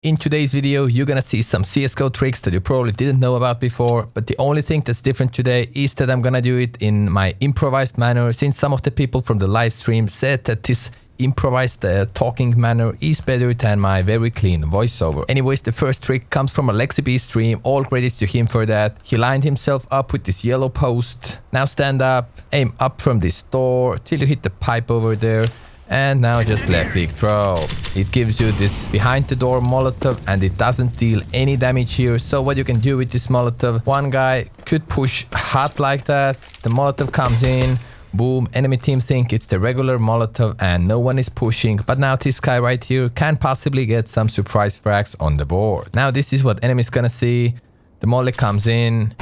In today's video, you're gonna see some CSGO tricks that you probably didn't know about before, but the only thing that's different today is that I'm gonna do it in my improvised manner, since some of the people from the live stream said that this improvised talking manner is better than my very clean voiceover. Anyways, the first trick comes from a LexiB stream, all credits to him for that. He lined himself up with this yellow post. Now stand up, aim up from this door till you hit the pipe over there. And now just left click throw. It gives you this behind the door Molotov and it doesn't deal any damage here. So what you can do with this Molotov, one guy could push hot like that. The Molotov comes in, boom, enemy team think it's the regular Molotov and no one is pushing. But now this guy right here can possibly get some surprise frags on the board. Now this is what enemy's gonna see. The Molly comes in.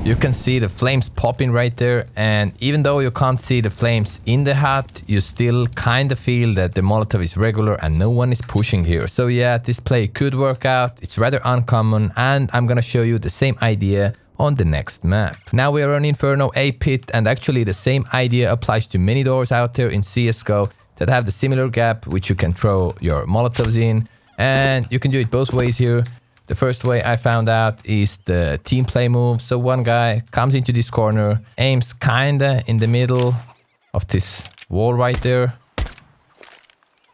You can see the flames popping right there, and even though you can't see the flames in the hat, you still kind of feel that the Molotov is regular and no one is pushing here. So yeah, this play could work out. It's rather uncommon, and I'm gonna show you the same idea on the next map. Now we are on Inferno A pit, and actually the same idea applies to many doors out there in CSGO that have the similar gap which you can throw your Molotovs in, and you can do it both ways here. The first way I found out is the team play move. So one guy comes into this corner, aims kinda in the middle of this wall right there.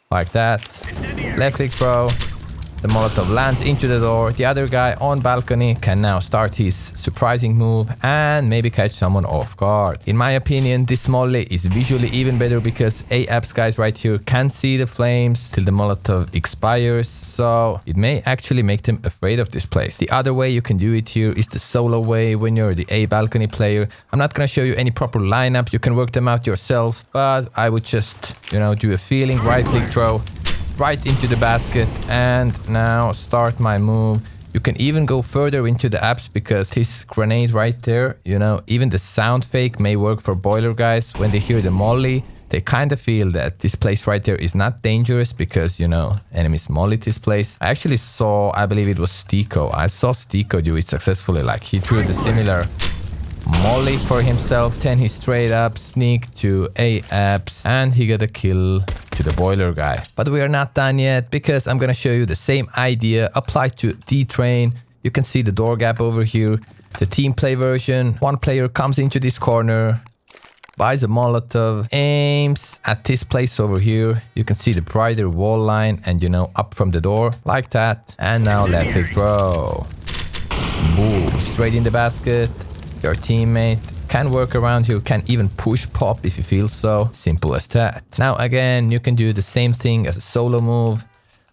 Like that. Left click throw. The Molotov lands into the door. The other guy on balcony can now start his surprising move and maybe catch someone off guard. In my opinion, this molly is visually even better because A-Apps guys right here can see the flames till the Molotov expires. So it may actually make them afraid of this place. The other way you can do it here is the solo way when you're the A balcony player. I'm not gonna show you any proper lineups. You can work them out yourself, but I would just, do a feeling right click throw right into the basket and now start my move. You can even go further into the apps because this grenade right there, even the sound fake may work for boiler guys. When they hear the molly, they kind of feel that this place right there is not dangerous because, enemies molly this place. I actually saw, I believe it was Stiko. I saw Stiko do it successfully. Like he threw the similar molly for himself, then he straight up sneaked to A-Apps and he got a kill to the boiler guy. But we are not done yet because I'm gonna show you the same idea applied to D-Train. You can see the door gap over here. The team play version, one player comes into this corner, buys a Molotov, aims at this place over here. You can see the brighter wall line and up from the door like that. And now left click throw. Boom, straight in the basket. Your teammate can work around you, can even push pop if you feel so. Simple as that. Now again, you can do the same thing as a solo move.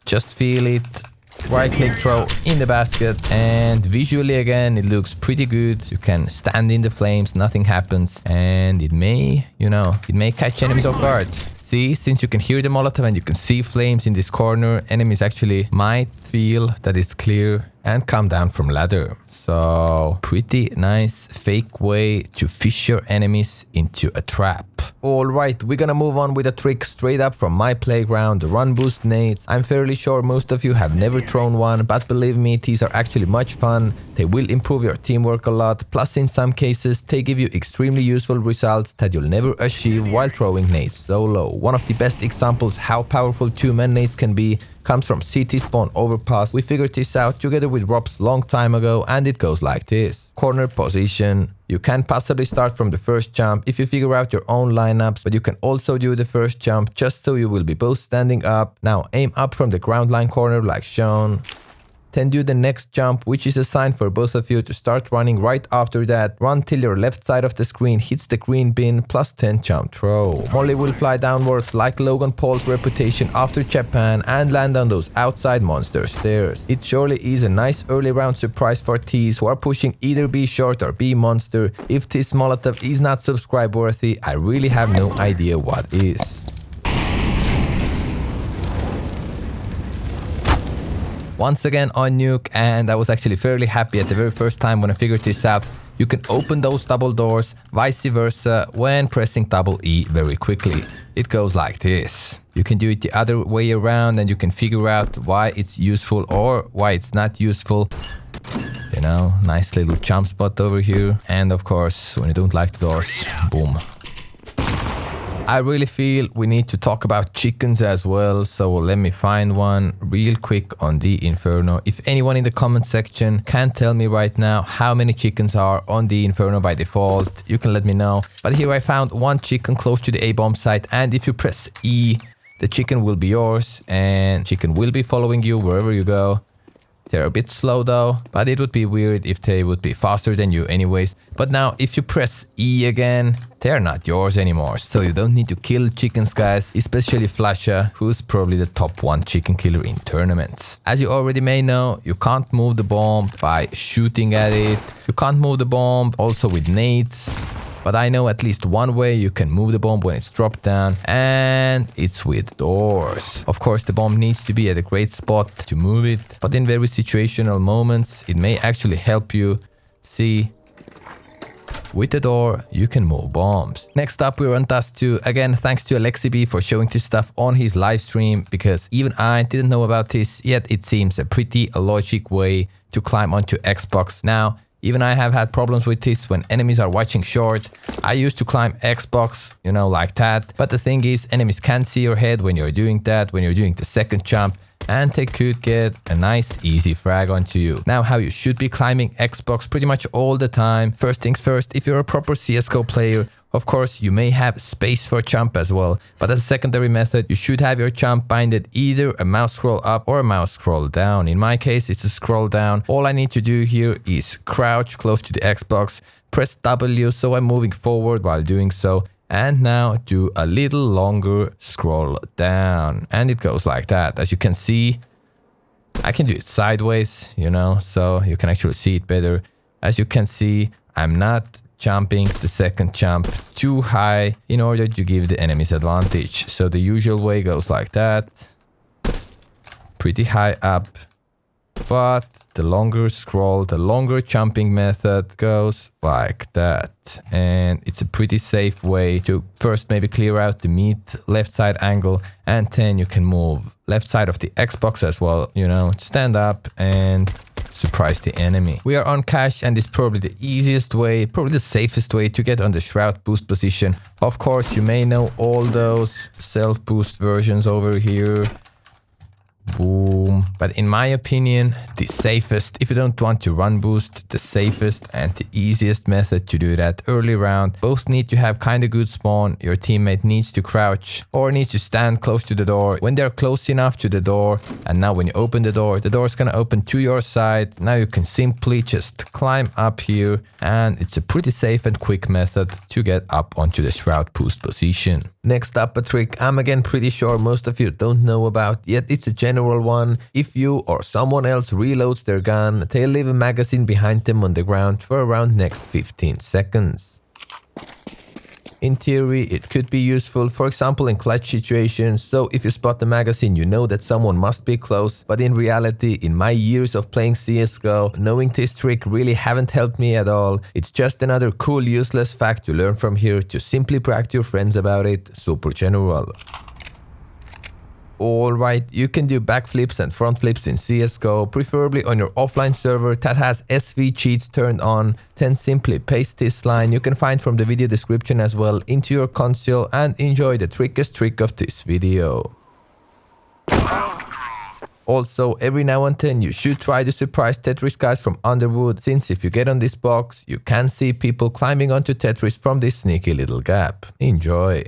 Just feel it. Right click throw in the basket, and visually again it looks pretty good. You can stand in the flames, nothing happens, and it may, it may catch enemies off guard. See, since you can hear the Molotov and you can see flames in this corner, enemies actually might feel that it's clear and come down from ladder. So pretty nice fake way to fish your enemies into a trap. Alright, we're gonna move on with a trick straight up from my playground, the run boost nades. I'm fairly sure most of you have never thrown one, but believe me, these are actually much fun. They will improve your teamwork a lot, plus in some cases they give you extremely useful results that you'll never achieve while throwing nades solo. One of the best examples how powerful two-man nades can be comes from CT spawn overpass. We figured this out together with Robs long time ago, and it goes like this. Corner position. You can possibly start from the first jump if you figure out your own lineups, but you can also do the first jump just so you will be both standing up. Now aim up from the ground line corner like shown. Then do the next jump, which is assigned for both of you to start running right after that. Run till your left side of the screen hits the green bin plus 10 jump throw. Molly will fly downwards like Logan Paul's reputation after Japan and land on those outside monster stairs. It surely is a nice early round surprise for tees who are pushing either B short or B monster. If this Molotov is not subscribe worthy, I really have no idea what is. Once again on Nuke, and I was actually fairly happy at the very first time when I figured this out. You can open those double doors, vice versa, when pressing double E very quickly. It goes like this. You can do it the other way around and you can figure out why it's useful or why it's not useful. Nice little jump spot over here. And of course, when you don't like the doors, boom. I really feel we need to talk about chickens as well, so let me find one real quick on the Inferno. If anyone in the comment section can tell me right now how many chickens are on the Inferno by default, you can let me know. But here I found one chicken close to the A-bomb site, and if you press E, the chicken will be yours and chicken will be following you wherever you go. They're a bit slow though, but it would be weird if they would be faster than you anyways. But now if you press E again, they're not yours anymore. So you don't need to kill chickens, guys, especially Flasha, who's probably the top 1 chicken killer in tournaments. As you already may know, you can't move the bomb by shooting at it. You can't move the bomb also with nades. But I know at least one way you can move the bomb when it's dropped down, and it's with doors. Of course, the bomb needs to be at a great spot to move it, but in very situational moments, it may actually help you. See, with the door, you can move bombs. Next up, we're on task 2. Again, thanks to AlexiB for showing this stuff on his live stream, because even I didn't know about this, yet it seems a pretty logic way to climb onto Xbox. Now, even I have had problems with this when enemies are watching short. I used to climb Xbox, you know, like that. But the thing is, enemies can see your head when you're doing that, when you're doing the second jump. And they could get a nice easy frag onto you. Now how you should be climbing Xbox pretty much all the time. First things first, if you're a proper CSGO player, of course, you may have space for jump as well, but as a secondary method, you should have your jump binded either a mouse scroll up or a mouse scroll down. In my case, it's a scroll down. All I need to do here is crouch close to the Xbox, press W so I'm moving forward while doing so, and now do a little longer scroll down. And it goes like that. As you can see, I can do it sideways, you know, so you can actually see it better. As you can see, I'm not jumping the second jump too high in order to give the enemies advantage. So the usual way goes like that, pretty high up, but the longer scroll, the longer jumping method goes like that. And it's a pretty safe way to first maybe clear out the meat left side angle, and then you can move left side of the Xbox as well, you know, stand up and surprise the enemy. We are on cash, and it's probably the easiest way, probably the safest way to get on the Shroud boost position. Of course, you may know all those self-boost versions over here. Boom. But in my opinion, the safest, if you don't want to run boost, the safest and the easiest method to do that early round. Both need to have kind of good spawn. Your teammate needs to crouch or needs to stand close to the door. When they're close enough to the door, and now when you open the door is gonna open to your side. Now you can simply just climb up here, and it's a pretty safe and quick method to get up onto the Shroud boost position. Next up, a trick I'm again pretty sure most of you don't know about, yet it's a general one. If you or someone else reloads their gun, they'll leave a magazine behind them on the ground for around next 15 seconds. In theory, it could be useful, for example in clutch situations, so if you spot the magazine you know that someone must be close, but in reality, in my years of playing CSGO, knowing this trick really haven't helped me at all. It's just another cool useless fact to learn from here, to simply brag to your friends about it, super general. Alright, you can do backflips and front flips in CSGO, preferably on your offline server that has SV cheats turned on. Then simply paste this line you can find from the video description as well into your console and enjoy the trickiest trick of this video. Also, every now and then you should try to surprise Tetris guys from Underwood, since if you get on this box, you can see people climbing onto Tetris from this sneaky little gap. Enjoy!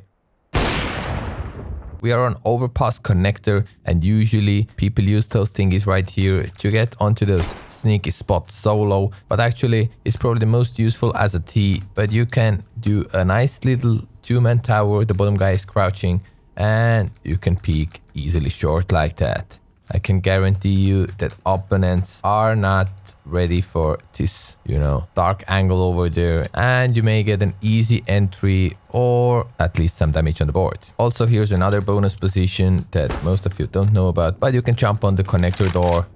We are on overpass connector, and usually people use those thingies right here to get onto those sneaky spots solo, but actually it's probably the most useful as a T. But you can do a nice little two-man tower, the bottom guy is crouching, and you can peek easily short like that. I can guarantee you that opponents are not ready for this, you know, dark angle over there, and you may get an easy entry or at least some damage on the board. Also, here's another bonus position that most of you don't know about, but you can jump on the connector door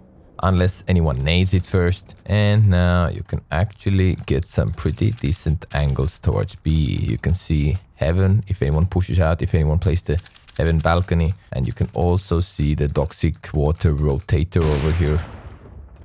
unless anyone nades it first, and now you can actually get some pretty decent angles towards B. You can see heaven if anyone pushes out, if anyone plays the heaven balcony, and you can also see the toxic water rotator over here.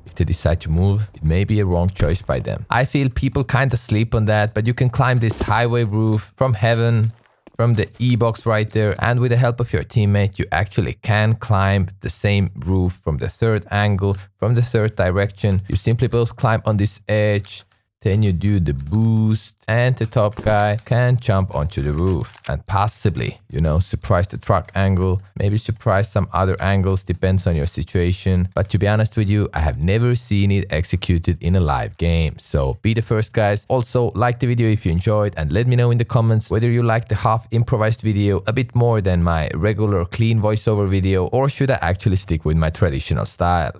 If they decide to move, it may be a wrong choice by them. I feel people kind of sleep on that, but you can climb this highway roof from heaven from the E-box right there, and with the help of your teammate, you actually can climb the same roof from the third angle, from the third direction. You simply both climb on this edge, then you do the boost, and the top guy can jump onto the roof and possibly, you know, surprise the truck angle, maybe surprise some other angles, depends on your situation. But to be honest with you, I have never seen it executed in a live game. So be the first, guys. Also, like the video if you enjoyed, and let me know in the comments whether you like the half improvised video a bit more than my regular clean voiceover video, or should I actually stick with my traditional style.